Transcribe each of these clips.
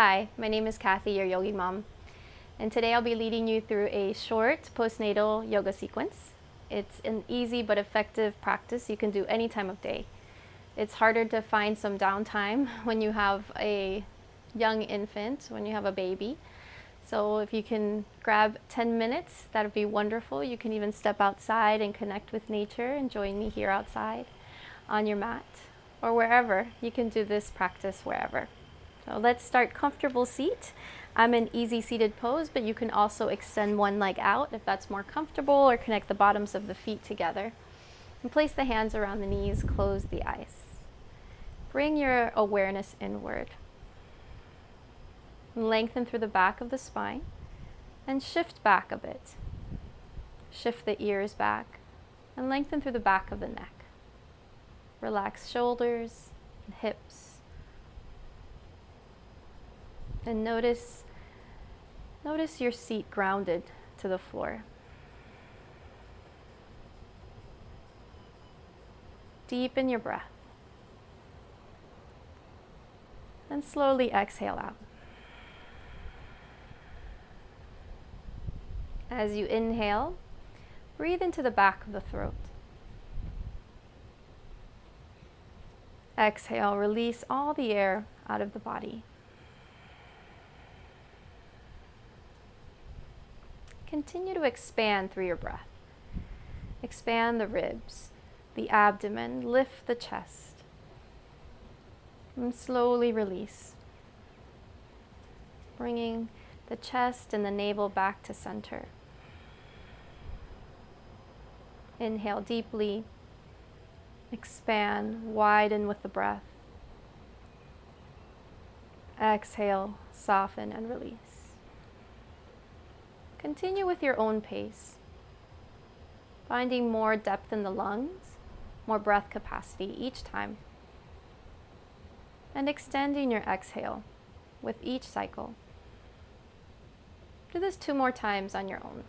Hi, my name is Kathy, your Yogi mom, and today I'll be leading you through a short postnatal yoga sequence. It's an easy but effective practice you can do any time of day. It's harder to find some downtime when you have a young infant, when you have a baby. So if you can grab 10 minutes, that would be wonderful. You can even step outside and connect with nature and join me here outside on your mat or wherever. You can do this practice wherever. So let's start comfortable seat. I'm in easy seated pose, but you can also extend one leg out if that's more comfortable, or connect the bottoms of the feet together. And place the hands around the knees, close the eyes. Bring your awareness inward. Lengthen through the back of the spine and shift back a bit. Shift the ears back and lengthen through the back of the neck. Relax shoulders and hips. And notice your seat grounded to the floor. Deepen your breath. And slowly exhale out. As you inhale, breathe into the back of the throat. Exhale, release all the air out of the body. Continue to expand through your breath. Expand the ribs, the abdomen, lift the chest, and slowly release. Bringing the chest and the navel back to center. Inhale deeply, expand, widen with the breath. Exhale, soften and release. Continue with your own pace, finding more depth in the lungs, more breath capacity each time, and extending your exhale with each cycle. Do this 2 more times on your own.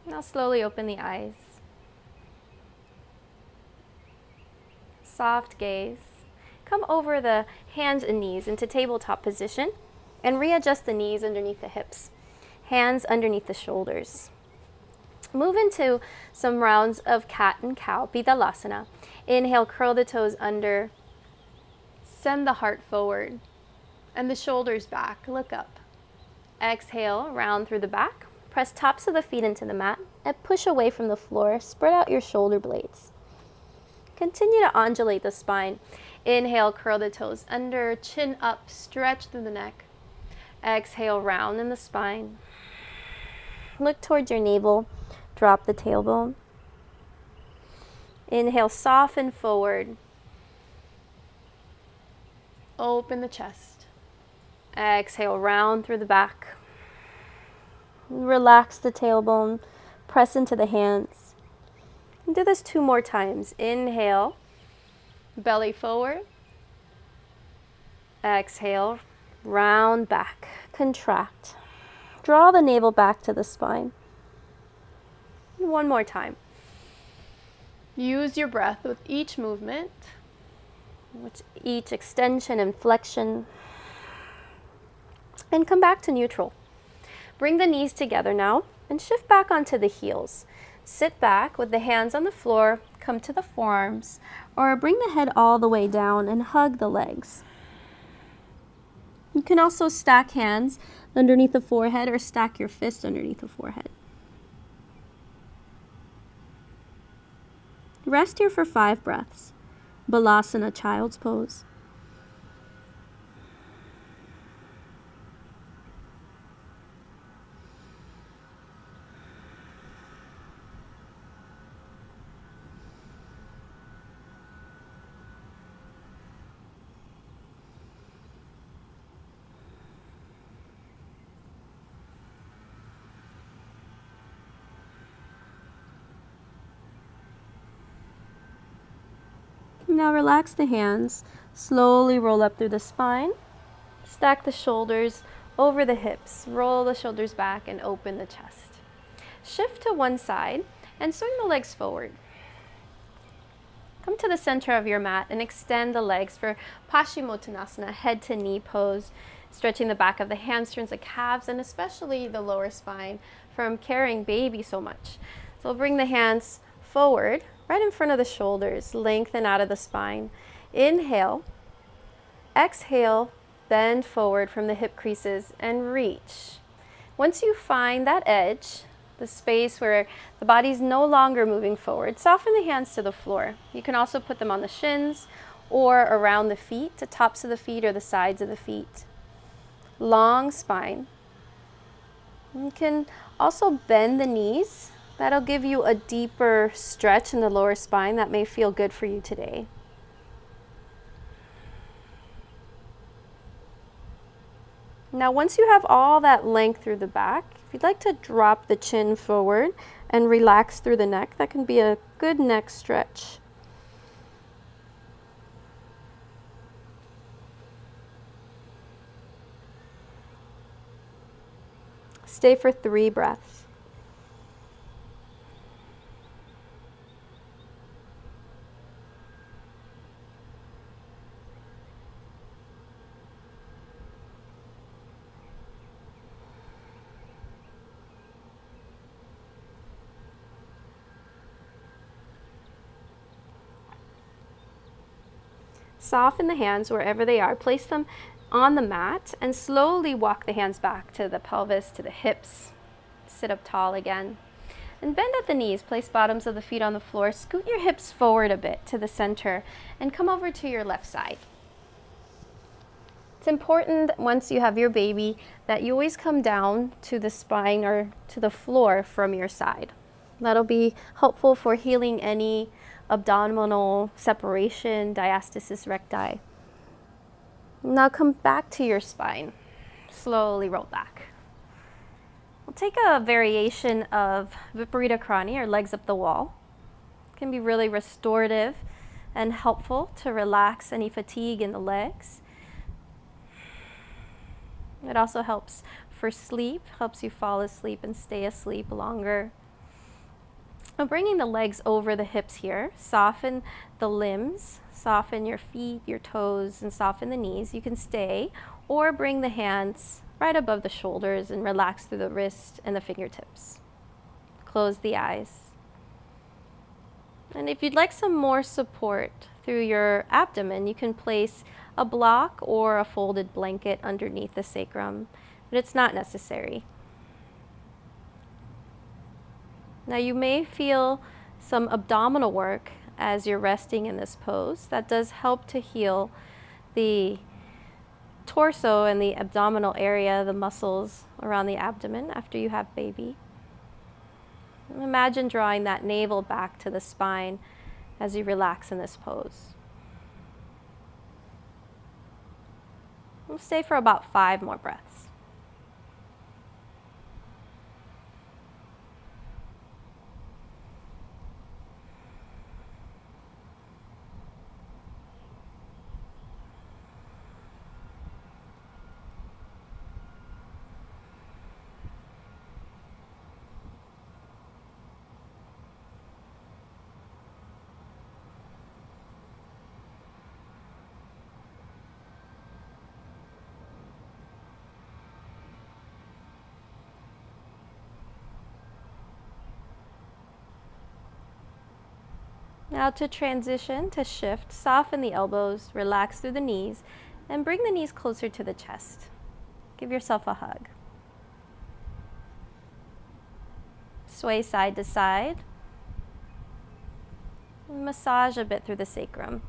Now slowly open the eyes. Soft gaze. Come over the hands and knees into tabletop position and readjust the knees underneath the hips. Hands underneath the shoulders. Move into some rounds of cat and cow, Pidalasana. Inhale, curl the toes under. Send the heart forward and the shoulders back. Look up. Exhale, round through the back. Press tops of the feet into the mat and push away from the floor. Spread out your shoulder blades. Continue to undulate the spine. Inhale, curl the toes under, chin up, stretch through the neck. Exhale, round in the spine. Look towards your navel, drop the tailbone. Inhale, soften forward. Open the chest. Exhale, round through the back. Relax the tailbone, press into the hands. And do this 2 more times. Inhale, belly forward. Exhale, round back, contract. Draw the navel back to the spine. And 1 more time. Use your breath with each movement, with each extension and flexion. And come back to neutral. Bring the knees together now and shift back onto the heels. Sit back with the hands on the floor, come to the forearms, or bring the head all the way down and hug the legs. You can also stack hands underneath the forehead or stack your fists underneath the forehead. Rest here for 5 breaths. Balasana, child's pose. Now relax the hands, slowly roll up through the spine, stack the shoulders over the hips, roll the shoulders back and open the chest. Shift to one side and swing the legs forward. Come to the center of your mat and extend the legs for Paschimottanasana, head to knee pose, stretching the back of the hamstrings, the calves, and especially the lower spine from carrying baby so much. So we'll bring the hands forward, right in front of the shoulders, lengthen out of the spine. Inhale, exhale, bend forward from the hip creases and reach. Once you find that edge, the space where the body's no longer moving forward, soften the hands to the floor. You can also put them on the shins or around the feet, the tops of the feet or the sides of the feet. Long spine. You can also bend the knees. That'll give you a deeper stretch in the lower spine that may feel good for you today. Now, once you have all that length through the back, if you'd like to drop the chin forward and relax through the neck, that can be a good neck stretch. Stay for 3 breaths. Soften the hands wherever they are. Place them on the mat and slowly walk the hands back to the pelvis, to the hips. Sit up tall again. And bend at the knees. Place bottoms of the feet on the floor. Scoot your hips forward a bit to the center and come over to your left side. It's important once you have your baby that you always come down to the spine or to the floor from your side. That'll be helpful for healing any abdominal separation, diastasis recti. Now come back to your spine. Slowly roll back. We'll take a variation of Viparita Karani, or legs up the wall. It can be really restorative and helpful to relax any fatigue in the legs. It also helps for sleep, helps you fall asleep and stay asleep longer. Now bringing the legs over the hips here, soften the limbs, soften your feet, your toes, and soften the knees. You can stay or bring the hands right above the shoulders and relax through the wrist and the fingertips. Close the eyes. And if you'd like some more support through your abdomen, you can place a block or a folded blanket underneath the sacrum, but it's not necessary. Now you may feel some abdominal work as you're resting in this pose. That does help to heal the torso and the abdominal area, the muscles around the abdomen after you have baby. And imagine drawing that navel back to the spine as you relax in this pose. We'll stay for about 5 more breaths. Now to transition, to shift, soften the elbows, relax through the knees, and bring the knees closer to the chest. Give yourself a hug. Sway side to side. Massage a bit through the sacrum.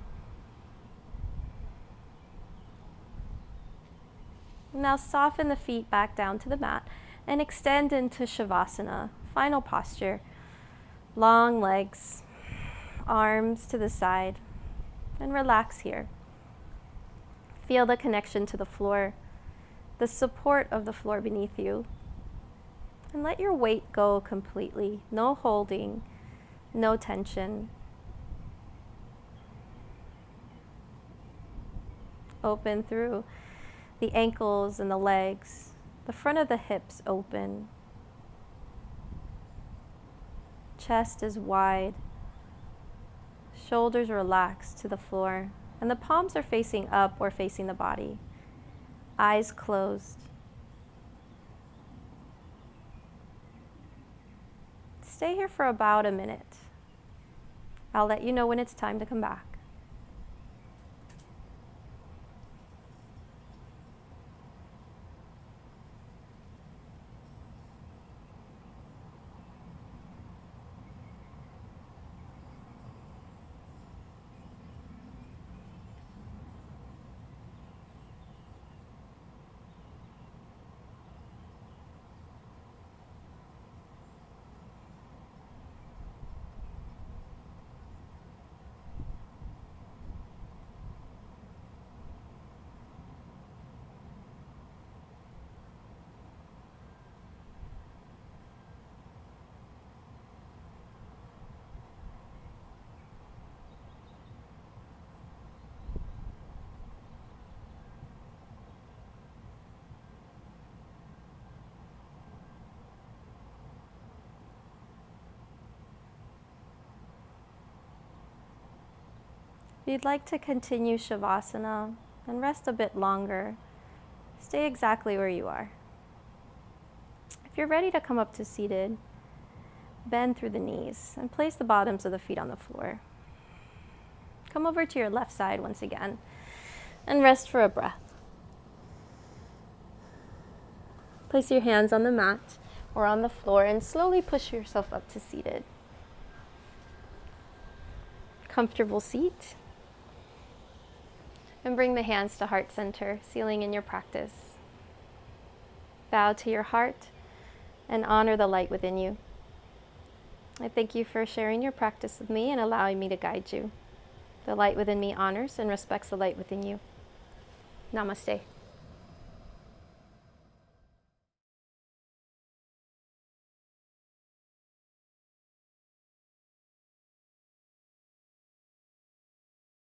Now soften the feet back down to the mat and extend into Shavasana, final posture. Long legs, arms to the side, and relax here. Feel the connection to the floor, the support of the floor beneath you, and let your weight go completely. No holding, no tension. open through the ankles and the legs. The front of the hips open. Chest is wide. Shoulders relaxed to the floor. And the palms are facing up or facing the body. Eyes closed. Stay here for about a minute. I'll let you know when it's time to come back. If you'd like to continue Shavasana and rest a bit longer, stay exactly where you are. If you're ready to come up to seated, bend through the knees and place the bottoms of the feet on the floor. Come over to your left side once again and rest for a breath. Place your hands on the mat or on the floor and slowly push yourself up to seated. Comfortable seat. And bring the hands to heart center, sealing in your practice. Bow to your heart and honor the light within you. I thank you for sharing your practice with me and allowing me to guide you. The light within me honors and respects the light within you. Namaste.